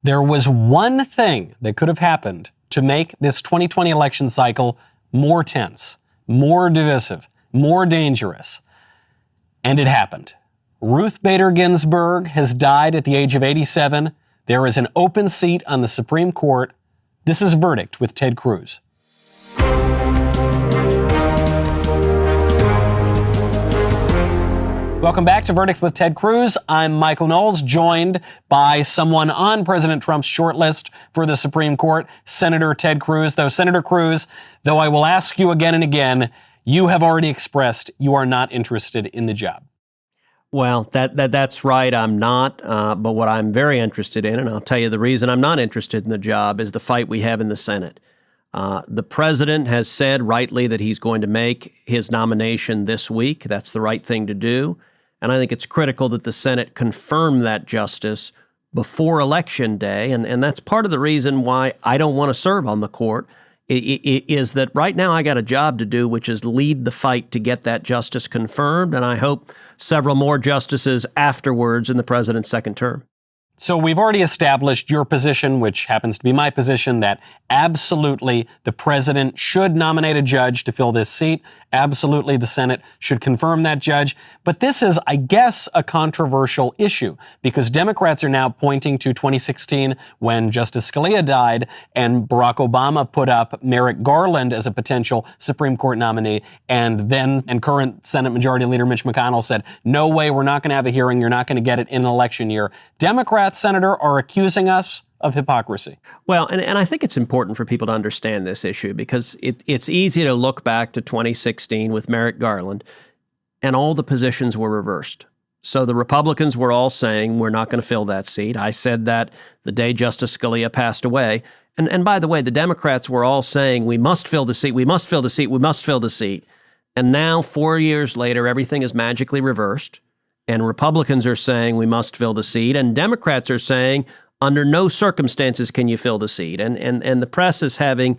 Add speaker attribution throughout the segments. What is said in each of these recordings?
Speaker 1: There was one thing that could have happened to make this 2020 election cycle more tense, more divisive, more dangerous. And it happened. Ruth Bader Ginsburg has died at the age of 87. There is an open seat on the Supreme Court. This is Verdict with Ted Cruz. Welcome back to Verdict with Ted Cruz. I'm Michael Knowles, joined by someone on President Trump's shortlist for the Supreme Court, Senator Ted Cruz. Senator Cruz, though I will ask you again and again, you have already expressed you are not interested in the job.
Speaker 2: Well, that's right. I'm not. But what I'm very interested in, and I'll tell you the reason I'm not interested in the job, is the fight we have in the Senate. The president has said rightly that he's going to make his nomination this week. That's the right thing to do. And I think it's critical that the Senate confirm that justice before Election Day. And that's part of the reason why I don't want to serve on the court, is that right now I got a job to do, which is lead the fight to get that justice confirmed. And I hope several more justices afterwards in the president's second term.
Speaker 1: So we've already established your position, which happens to be my position, that absolutely the president should nominate a judge to fill this seat. Absolutely the Senate should confirm that judge. But this is, I guess, a controversial issue because Democrats are now pointing to 2016 when Justice Scalia died and Barack Obama put up Merrick Garland as a potential Supreme Court nominee. And current Senate Majority Leader Mitch McConnell said, no way, we're not going to have a hearing. You're not going to get it in an election year. Democrats, Senator, are accusing us of hypocrisy.
Speaker 2: Well, and I think it's important for people to understand this issue because it's easy to look back to 2016 with Merrick Garland and all the positions were reversed. So the Republicans were all saying, we're not going to fill that seat. I said that the day Justice Scalia passed away. And by the way, the Democrats were all saying, we must fill the seat, we must fill the seat, we must fill the seat. And now, 4 years later, everything is magically reversed. And Republicans are saying we must fill the seat. And Democrats are saying under no circumstances can you fill the seat. And the press is having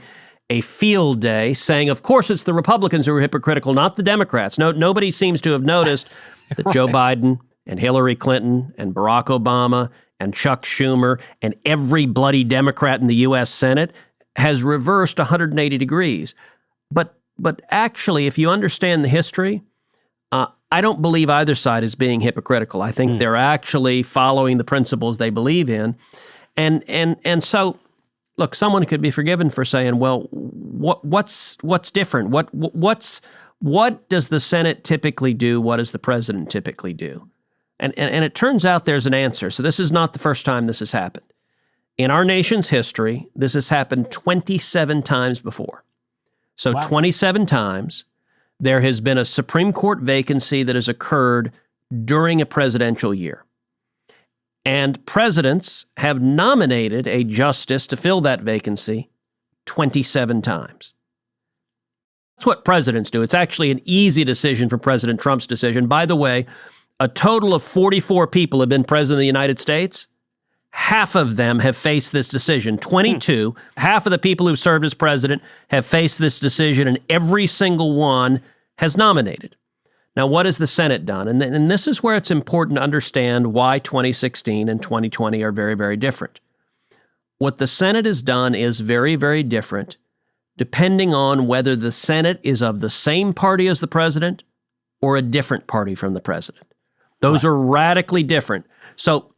Speaker 2: a field day saying, of course, it's the Republicans who are hypocritical, not the Democrats. Nobody seems to have noticed that Joe Biden and Hillary Clinton and Barack Obama and Chuck Schumer and every bloody Democrat in the U.S. Senate has reversed 180 degrees. But actually, if you understand the history, I don't believe either side is being hypocritical. I think they're actually following the principles they believe in. And so, look, someone could be forgiven for saying, well, what's different? What does the Senate typically do? What does the president typically do? And it turns out there's an answer. So this is not the first time this has happened. In our nation's history, this has happened 27 times before. So wow. 27 times. There has been a Supreme Court vacancy that has occurred during a presidential year. And presidents have nominated a justice to fill that vacancy 27 times. That's what presidents do. It's actually an easy decision for President Trump's decision. By the way, a total of 44 people have been president of the United States. Half of them have faced this decision. 22, half of the people who served as president have faced this decision, and every single one has nominated. Now, what has the Senate done? And this is where it's important to understand why 2016 and 2020 are very, very different. What the Senate has done is very, very different depending on whether the Senate is of the same party as the president or a different party from the president. Those are radically different. So,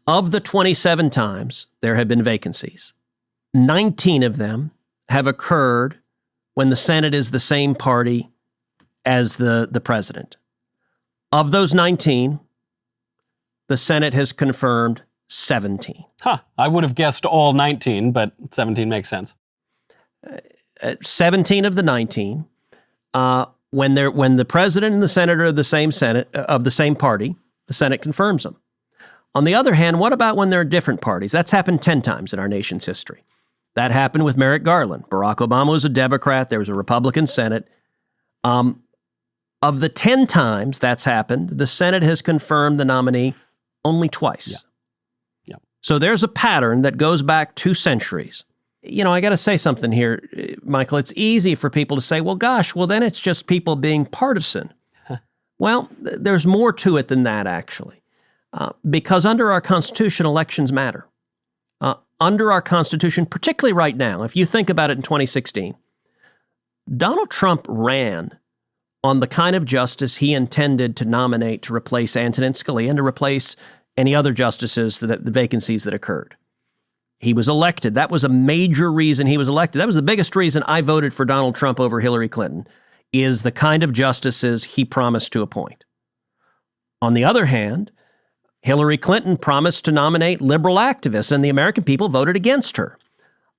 Speaker 2: of the 27 times there have been vacancies, 19 of them have occurred when the Senate is the same party as the president. Of those 19, the Senate has confirmed 17.
Speaker 1: I would have guessed all 19, but 17 makes sense.
Speaker 2: 17 of the 19, when the president and the senator of the same party, the Senate confirms them. On the other hand, what about when there are different parties? That's happened 10 times in our nation's history. That happened with Merrick Garland. Barack Obama was a Democrat. There was a Republican Senate. Of the 10 times that's happened, the Senate has confirmed the nominee only twice. Yeah. So there's a pattern that goes back 2 centuries. You know, I got to say something here, Michael. It's easy for people to say, well, gosh, well, then it's just people being partisan. Well, there's more to it than that, actually. Because under our Constitution, elections matter. under our Constitution, particularly right now, if you think about it in 2016, Donald Trump ran on the kind of justice he intended to nominate to replace Antonin Scalia and to replace any other justices, the vacancies that occurred. He was elected. That was a major reason he was elected. That was the biggest reason I voted for Donald Trump over Hillary Clinton, is the kind of justices he promised to appoint. On the other hand, Hillary Clinton promised to nominate liberal activists, and the American people voted against her.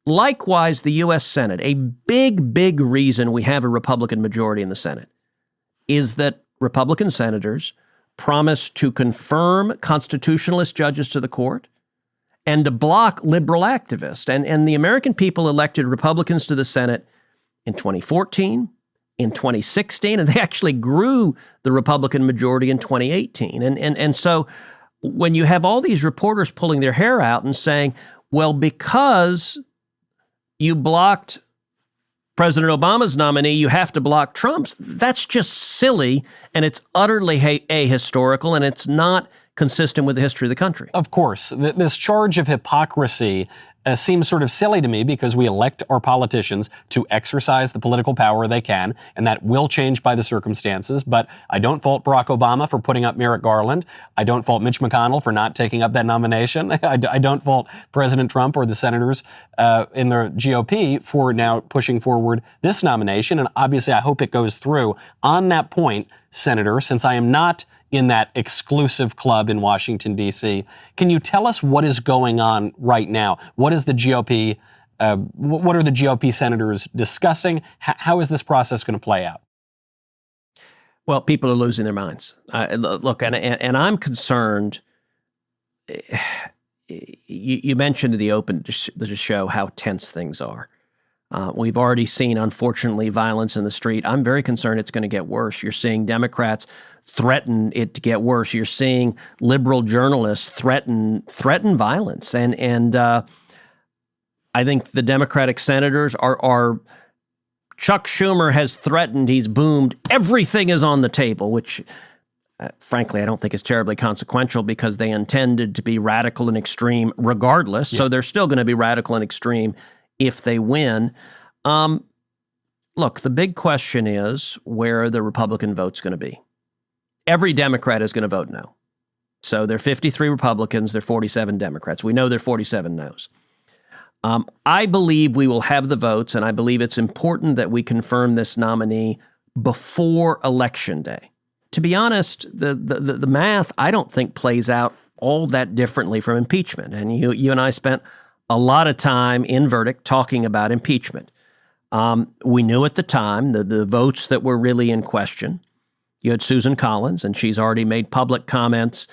Speaker 2: Likewise, the U.S. Senate, a big reason we have a Republican majority in the Senate is that Republican senators promised to confirm constitutionalist judges to the court and to block liberal activists. And the American people elected Republicans to the Senate in 2014, in 2016, and they actually grew the Republican majority in 2018. And so when you have all these reporters pulling their hair out and saying, well, because you blocked President Obama's nominee, you have to block Trump's, that's just silly, and it's utterly ahistorical, and it's not consistent with the history of the country.
Speaker 1: Of course. This charge of hypocrisy seems sort of silly to me because we elect our politicians to exercise the political power they can, and that will change by the circumstances. But I don't fault Barack Obama for putting up Merrick Garland. I don't fault Mitch McConnell for not taking up that nomination. I don't fault President Trump or the senators in the GOP for now pushing forward this nomination. And obviously, I hope it goes through. On that point, Senator, since I am not in that exclusive club in Washington, D.C. Can you tell us what is going on right now? What is the GOP, what are the GOP senators discussing? How is this process going to play out?
Speaker 2: Well, people are losing their minds. Look, and I'm concerned. You mentioned in the open to show how tense things are. We've already seen, unfortunately, violence in the street. I'm very concerned it's going to get worse. You're seeing Democrats threaten it to get worse. You're seeing liberal journalists threaten violence. And I think the Democratic senators are Chuck Schumer has threatened, he's boomed, everything is on the table, which frankly, I don't think is terribly consequential because they intended to be radical and extreme regardless. Yeah. So they're still going to be radical and extreme if they win. Look, the big question is where the Republican vote's going to be. Every Democrat is going to vote no. So there are 53 Republicans, there are 47 Democrats. We know there are 47 no's. I believe we will have the votes, and I believe it's important that we confirm this nominee before Election Day. To be honest, the math, I don't think plays out all that differently from impeachment. And you and I spent a lot of time in verdict talking about impeachment. We knew at the time the votes that were really in question. You had Susan Collins, and she's already made public comments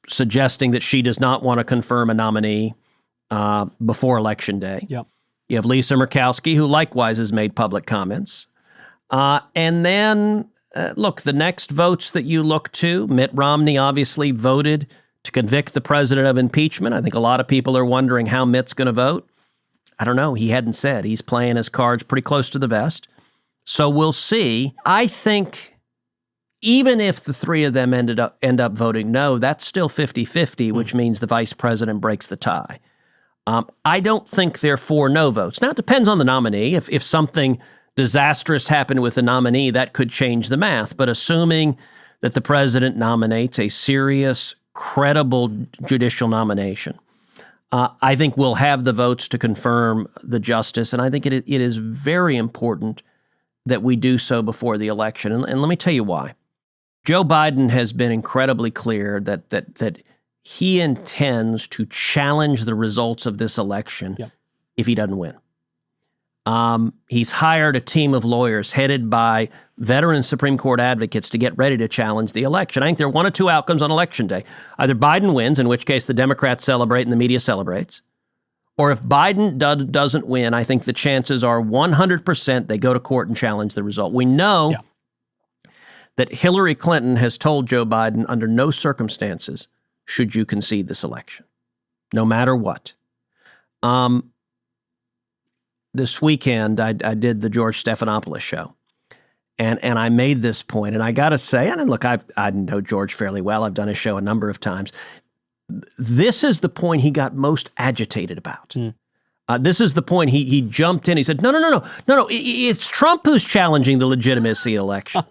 Speaker 2: suggesting that she does not want to confirm a nominee before Election Day. Yep. You have Lisa Murkowski, who likewise has made public comments. And then, look, the next votes that you look to, Mitt Romney obviously voted to convict the president of impeachment. I think a lot of people are wondering how Mitt's going to vote. I don't know. He hadn't said. He's playing his cards pretty close to the vest. So we'll see. I think even if the three of them end up voting no, that's still 50-50, which means the vice president breaks the tie. I don't think there are 4 no votes. Now, it depends on the nominee. If something disastrous happened with the nominee, that could change the math. But assuming that the president nominates a serious, credible judicial nomination, I think we'll have the votes to confirm the justice. And I think it is very important that we do so before the election. And let me tell you why. Joe Biden has been incredibly clear that he intends to challenge the results of this election if he doesn't win. He's hired a team of lawyers headed by veteran Supreme Court advocates to get ready to challenge the election. I think there are one of 2 outcomes on Election Day. Either Biden wins, in which case the Democrats celebrate and the media celebrates, or if Biden doesn't win, I think the chances are 100% they go to court and challenge the result. We know that Hillary Clinton has told Joe Biden under no circumstances should you concede this election, no matter what. This weekend, I did the George Stephanopoulos show, and I made this point, and I got to say, and look, I know George fairly well. I've done his show a number of times. this is the point he got most agitated about. This is the point he jumped in. He said, no, it's Trump who's challenging the legitimacy of the election.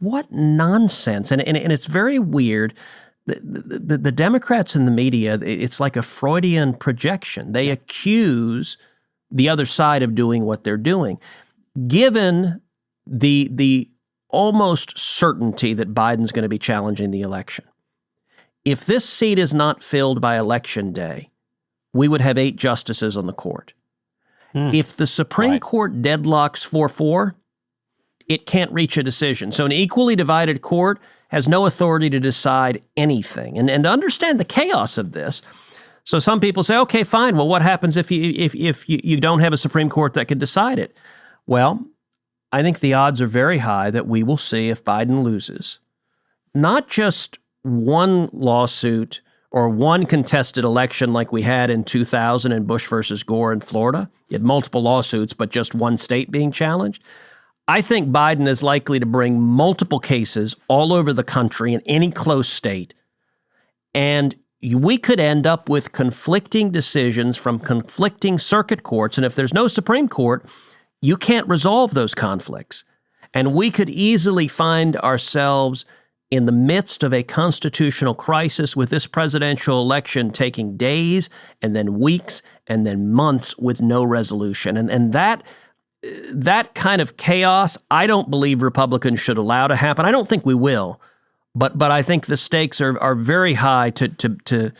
Speaker 2: What nonsense. And it's very weird. The Democrats in the media, it's like a Freudian projection. They accuse the other side of doing what they're doing. Given the almost certainty that Biden's going to be challenging the election, if this seat is not filled by Election Day, we would have 8 justices on the court. If the Supreme Court deadlocks 4-4, it can't reach a decision. So an equally divided court has no authority to decide anything. And to understand the chaos of this, so some people say, okay, fine. Well, what happens if you don't have a Supreme Court that could decide it? Well, I think the odds are very high that we will see, if Biden loses, not just one lawsuit or one contested election like we had in 2000 in Bush versus Gore in Florida. You had multiple lawsuits, but just one state being challenged. I think Biden is likely to bring multiple cases all over the country in any close state. And we could end up with conflicting decisions from conflicting circuit courts. And if there's no Supreme Court, you can't resolve those conflicts. And we could easily find ourselves in the midst of a constitutional crisis with this presidential election taking days and then weeks and then months with no resolution. And that kind of chaos, I don't believe Republicans should allow to happen. I don't think we will, but I think the stakes are very high to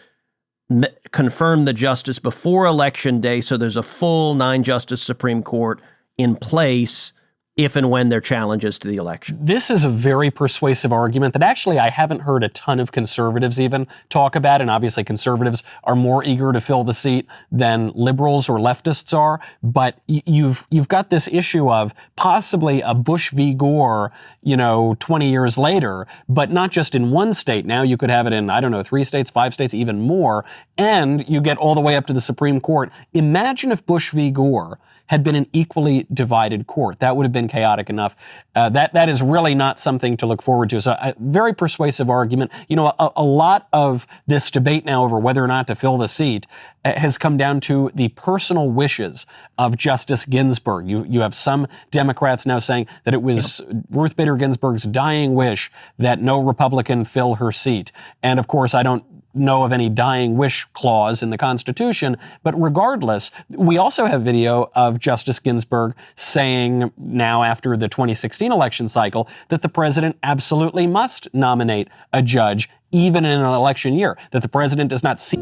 Speaker 2: confirm the justice before Election Day, so there's a full 9-justice Supreme Court in place if and when there are challenges to the election.
Speaker 1: This is a very persuasive argument that actually I haven't heard a ton of conservatives even talk about, and obviously conservatives are more eager to fill the seat than liberals or leftists are, but you've got this issue of possibly a Bush v. Gore, 20 years later, but not just in one state. Now you could have it in, 3 states, 5 states, even more, and you get all the way up to the Supreme Court. Imagine if Bush v. Gore had been an equally divided court. That would have been chaotic enough. That is really not something to look forward to. So a very persuasive argument. A lot of this debate now over whether or not to fill the seat has come down to the personal wishes of Justice Ginsburg. You have some Democrats now saying that it was Ruth Bader Ginsburg's dying wish that no Republican fill her seat. And of course, I don't know of any dying wish clause in the Constitution, but regardless, we also have video of Justice Ginsburg saying now after the 2016 election cycle that the president absolutely must nominate a judge even in an election year, that the president does not see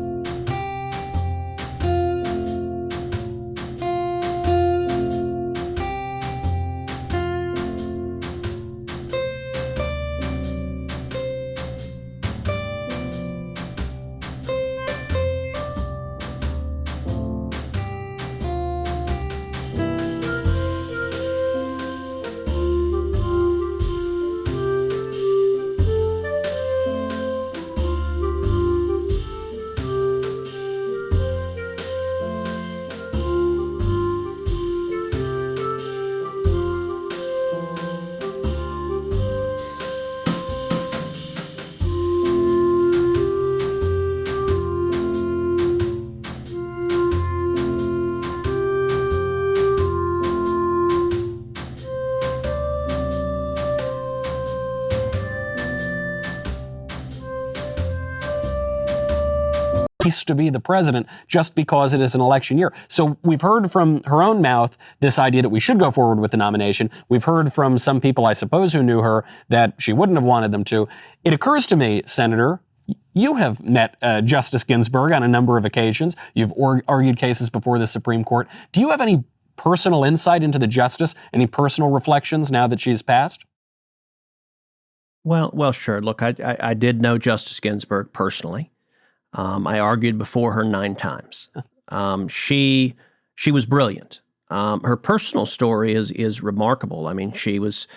Speaker 1: to be the president just because it is an election year. So we've heard from her own mouth this idea that we should go forward with the nomination. We've heard from some people, I suppose, who knew her that she wouldn't have wanted them to. It occurs to me, Senator, you have met Justice Ginsburg on a number of occasions. You've argued cases before the Supreme Court. Do you have any personal insight into the justice, any personal reflections now that she's passed?
Speaker 2: Well, sure. Look, I did know Justice Ginsburg personally. I argued before her 9 times. She was brilliant. Her personal story is remarkable. I mean, she was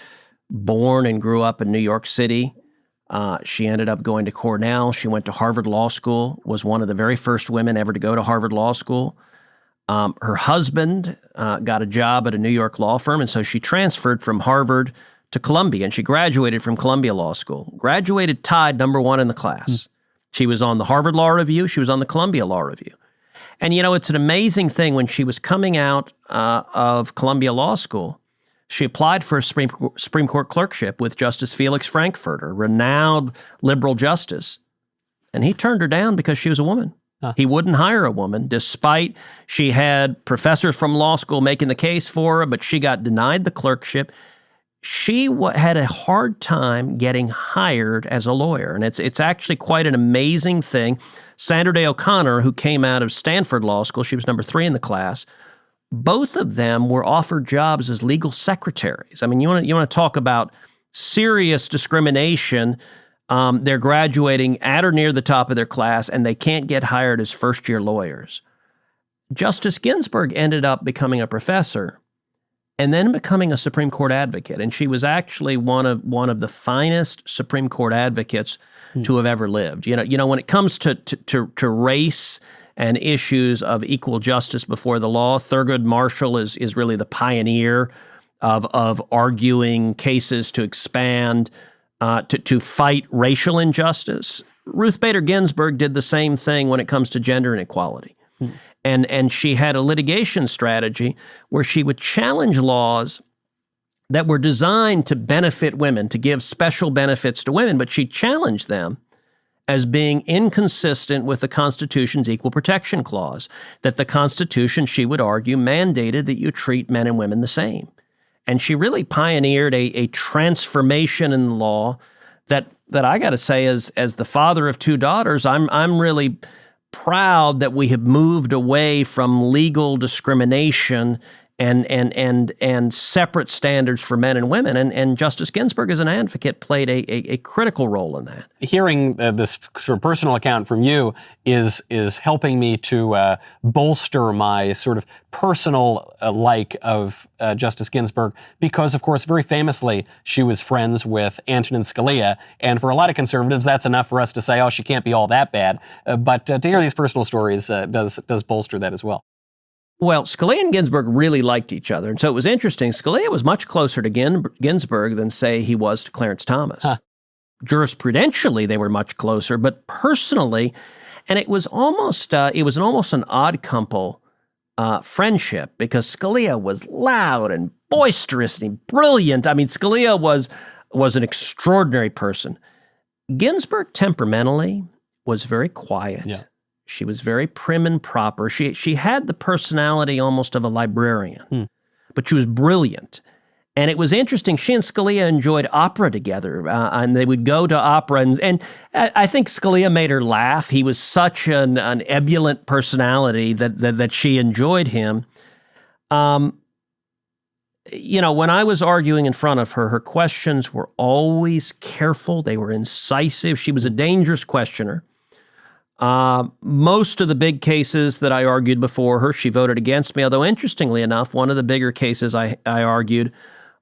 Speaker 2: born and grew up in New York City. She ended up going to Cornell. She went to Harvard Law School, was one of the very first women ever to go to Harvard Law School. Her husband got a job at a New York law firm, and so she transferred from Harvard to Columbia, and she graduated from Columbia Law School. Graduated tied #1 in the class. She was on the Harvard Law Review. She was on the Columbia Law Review. And, it's an amazing thing. When she was coming out of Columbia Law School, she applied for a Supreme Court clerkship with Justice Felix Frankfurter, renowned liberal justice. And he turned her down because she was a woman. Huh. He wouldn't hire a woman, despite she had professors from law school making the case for her, but she got denied the clerkship. She had a hard time getting hired as a lawyer. And it's actually quite an amazing thing. Sandra Day O'Connor, who came out of Stanford Law School, she was number 3 in the class. Both of them were offered jobs as legal secretaries. I mean, you want to talk about serious discrimination. They're graduating at or near the top of their class, and they can't get hired as first-year lawyers. Justice Ginsburg ended up becoming a professor and then becoming a Supreme Court advocate. And she was actually one of the finest Supreme Court advocates to have ever lived. When it comes to race and issues of equal justice before the law, Thurgood Marshall is really the pioneer of arguing cases to expand, to fight racial injustice. Ruth Bader Ginsburg did the same thing when it comes to gender inequality. And she had a litigation strategy where she would challenge laws that were designed to benefit women, to give special benefits to women, but she challenged them as being inconsistent with the Constitution's Equal Protection Clause, that the Constitution, she would argue, mandated that you treat men and women the same. And she really pioneered a transformation in the law that I got to say, as the father of 2 daughters, I'm really proud that we have moved away from legal discrimination and separate standards for men and women. And Justice Ginsburg, as an advocate, played a critical role in that.
Speaker 1: Hearing this sort of personal account from you is helping me to bolster my sort of personal like of Justice Ginsburg, because, of course, very famously, she was friends with Antonin Scalia. And for a lot of conservatives, that's enough for us to say, oh, she can't be all that bad. But to hear these personal stories does bolster that as well.
Speaker 2: Well, Scalia and Ginsburg really liked each other. And so it was interesting. Scalia was much closer to Ginsburg than, say, he was to Clarence Thomas. Huh. Jurisprudentially, they were much closer, but personally, and it was almost an odd couple friendship, because Scalia was loud and boisterous and brilliant. I mean, Scalia was an extraordinary person. Ginsburg temperamentally was very quiet. Yeah. She was very prim and proper. She had the personality almost of a librarian, but she was brilliant. And it was interesting. She and Scalia enjoyed opera together, and they would go to opera. And I think Scalia made her laugh. He was such an ebullient personality that she enjoyed him. When I was arguing in front of her, her questions were always careful. They were incisive. She was a dangerous questioner. Most of the big cases that I argued before her, she voted against me. Although, interestingly enough, one of the bigger cases I argued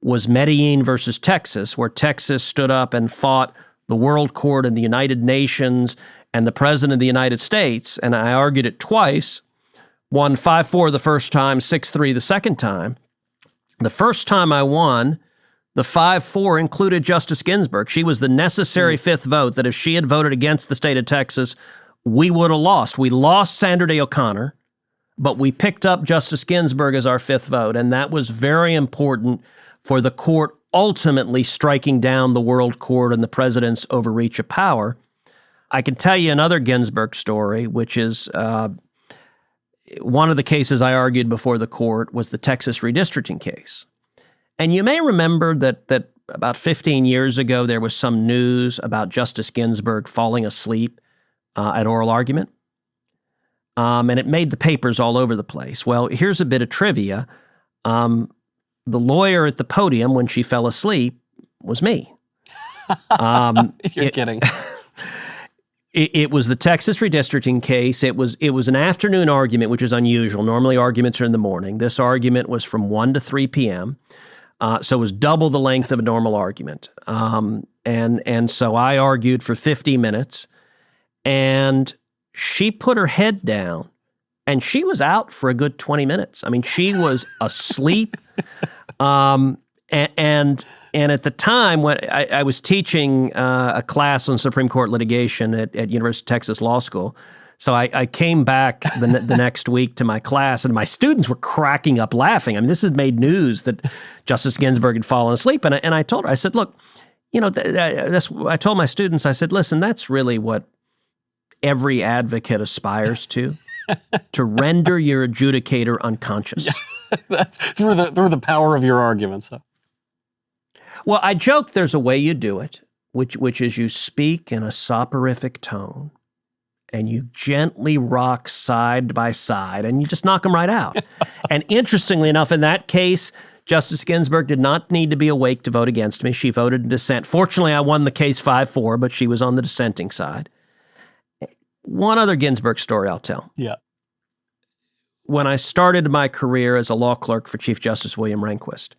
Speaker 2: was Medellin versus Texas, where Texas stood up and fought the World Court and the United Nations and the President of the United States. And I argued it twice, won 5-4 the first time, 6-3 the second time. The first time I won, the 5-4 included Justice Ginsburg. She was the necessary fifth vote that if she had voted against the state of Texas, we would have lost. We lost Sandra Day O'Connor, but we picked up Justice Ginsburg as our fifth vote, and that was very important for the court ultimately striking down the World Court and the president's overreach of power. I can tell you another Ginsburg story, which is one of the cases I argued before the court was the Texas redistricting case. And you may remember that about 15 years ago, there was some news about Justice Ginsburg falling asleep at oral argument. And it made the papers all over the place. Well, here's a bit of trivia. The lawyer at the podium when she fell asleep was me.
Speaker 1: You're kidding.
Speaker 2: It was the Texas redistricting case. It was an afternoon argument, which is unusual. Normally arguments are in the morning. This argument was from 1 to 3 p.m., so it was double the length of a normal argument. And so I argued for 50 minutes. And she put her head down, and she was out for a good 20 minutes. I mean, she was asleep. And And at the time, when I was teaching a class on Supreme Court litigation at University of Texas Law School, so I came back the next week to my class, and my students were cracking up laughing. I mean, this had made news that Justice Ginsburg had fallen asleep. And I told her, I said, look, you know, I told my students, I said, listen, that's really what every advocate aspires to render your adjudicator unconscious.
Speaker 1: Yeah, that's through the power of your arguments.
Speaker 2: Well, I joked there's a way you do it, which is you speak in a soporific tone, and you gently rock side by side, and you just knock them right out. And interestingly enough, in that case, Justice Ginsburg did not need to be awake to vote against me. She voted in dissent. Fortunately, I won the case 5-4, but she was on the dissenting side. One other Ginsburg story I'll tell.
Speaker 1: Yeah.
Speaker 2: When I started my career as a law clerk for Chief Justice William Rehnquist,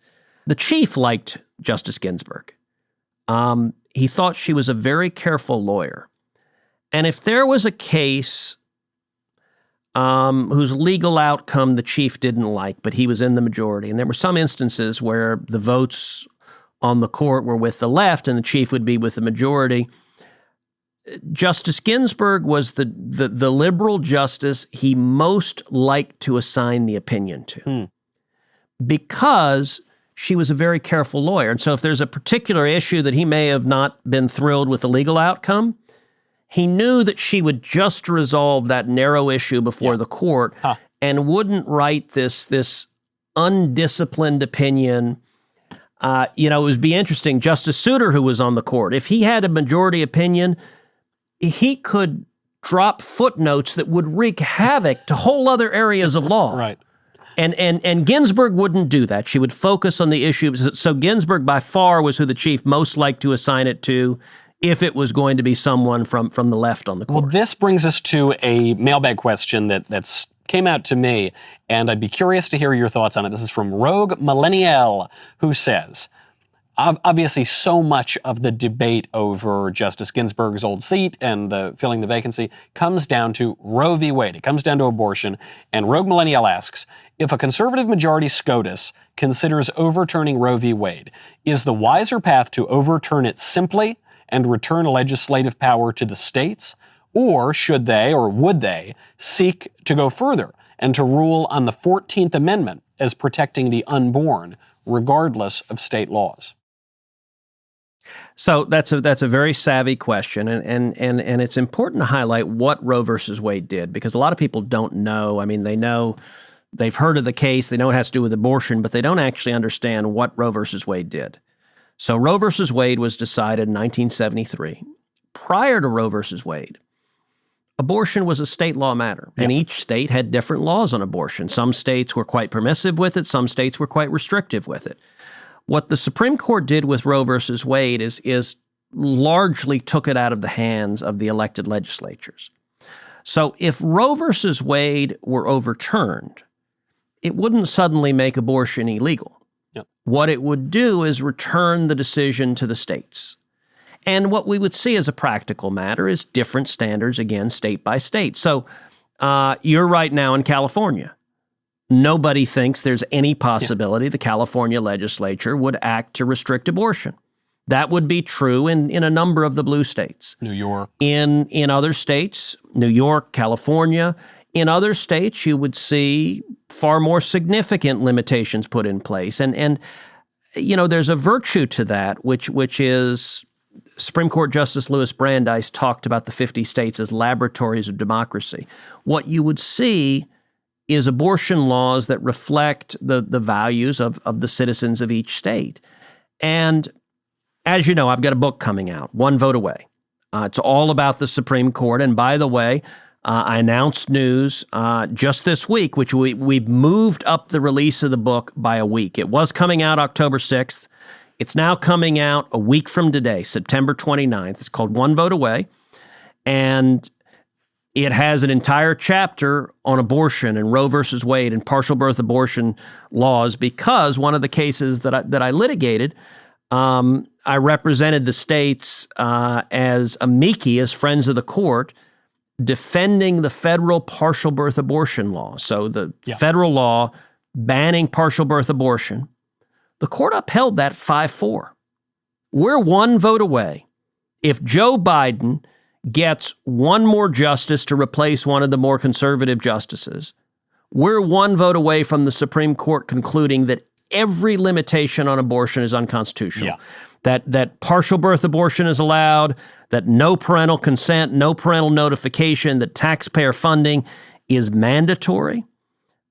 Speaker 2: the chief liked Justice Ginsburg. He thought she was a very careful lawyer. And if there was a case whose legal outcome the chief didn't like, but he was in the majority, and there were some instances where the votes on the court were with the left and the chief would be with the majority, Justice Ginsburg was the liberal justice he most liked to assign the opinion to because she was a very careful lawyer. And so if there's a particular issue that he may have not been thrilled with the legal outcome, he knew that she would just resolve that narrow issue before the court and wouldn't write this undisciplined opinion. It would be interesting. Justice Souter, who was on the court, if he had a majority opinion, he could drop footnotes that would wreak havoc to whole other areas of law.
Speaker 1: Right.
Speaker 2: And Ginsburg wouldn't do that. She would focus on the issue. So Ginsburg by far was who the chief most liked to assign it to if it was going to be someone from the left on the court.
Speaker 1: Well, this brings us to a mailbag question that's came out to me, and I'd be curious to hear your thoughts on it. This is from Rogue Millennial, who says, obviously so much of the debate over Justice Ginsburg's old seat and filling the vacancy comes down to Roe v. Wade. It comes down to abortion. And Rogue Millennial asks, if a conservative majority SCOTUS considers overturning Roe v. Wade, is the wiser path to overturn it simply and return legislative power to the states? Or should they, or would they, seek to go further and to rule on the 14th Amendment as protecting the unborn, regardless of state laws?
Speaker 2: So that's a very savvy question, and it's important to highlight what Roe versus Wade did, because a lot of people don't know. I mean, they've heard of the case, they know it has to do with abortion, but they don't actually understand what Roe versus Wade did. So Roe versus Wade was decided in 1973. Prior to Roe versus Wade, abortion was a state law matter, and each state had different laws on abortion. Some states were quite permissive with it, some states were quite restrictive with it. What the Supreme Court did with Roe versus Wade is largely took it out of the hands of the elected legislatures. So if Roe versus Wade were overturned, it wouldn't suddenly make abortion illegal.
Speaker 1: Yep.
Speaker 2: What it would do is return the decision to the states. And what we would see as a practical matter is different standards, again, state by state. So you're right now in California. Nobody thinks there's any possibility the California legislature would act to restrict abortion. That would be true in a number of the blue states.
Speaker 1: New York.
Speaker 2: In other states, New York, California, in other states, you would see far more significant limitations put in place. And there's a virtue to that, which is Supreme Court Justice Louis Brandeis talked about the 50 states as laboratories of democracy. What you would see is abortion laws that reflect the values of the citizens of each state. And as you know, I've got a book coming out, One Vote Away. It's all about the Supreme Court. And by the way, I announced news just this week, which we've moved up the release of the book by a week. It was coming out October 6th. It's now coming out a week from today, September 29th. It's called One Vote Away. And it has an entire chapter on abortion and Roe versus Wade and partial birth abortion laws, because one of the cases that I litigated, I represented the states as amici, as friends of the court, defending the federal partial birth abortion law. So the federal law banning partial birth abortion. The court upheld that 5-4. We're one vote away. If Joe Biden gets one more justice to replace one of the more conservative justices, we're one vote away from the Supreme Court concluding that every limitation on abortion is unconstitutional. Yeah. That partial birth abortion is allowed, that no parental consent, no parental notification, that taxpayer funding is mandatory.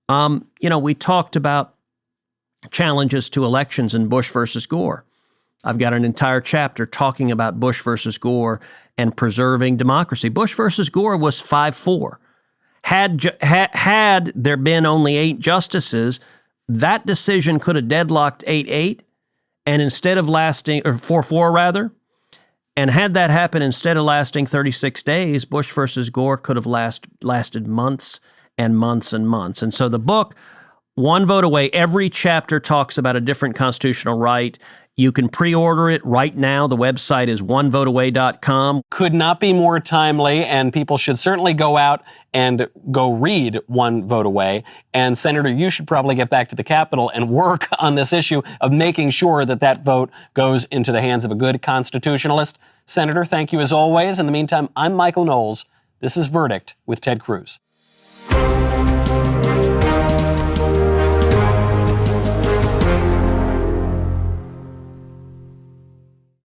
Speaker 2: We talked about challenges to elections in Bush versus Gore. I've got an entire chapter talking about Bush versus Gore and preserving democracy. Bush versus Gore was 5-4. Had there been only 8 justices, that decision could have deadlocked 8-8, and instead of lasting, or 4-4 rather, and had that happen, instead of lasting 36 days, Bush versus Gore could have lasted months and months and months. And so the book, one vote away, every chapter talks about a different constitutional right. You can pre-order it right now. The website is onevoteaway.com.
Speaker 1: Could not be more timely, and people should certainly go out and go read One Vote Away. And Senator, you should probably get back to the Capitol and work on this issue of making sure that that vote goes into the hands of a good constitutionalist. Senator, thank you as always. In the meantime, I'm Michael Knowles. This is Verdict with Ted Cruz.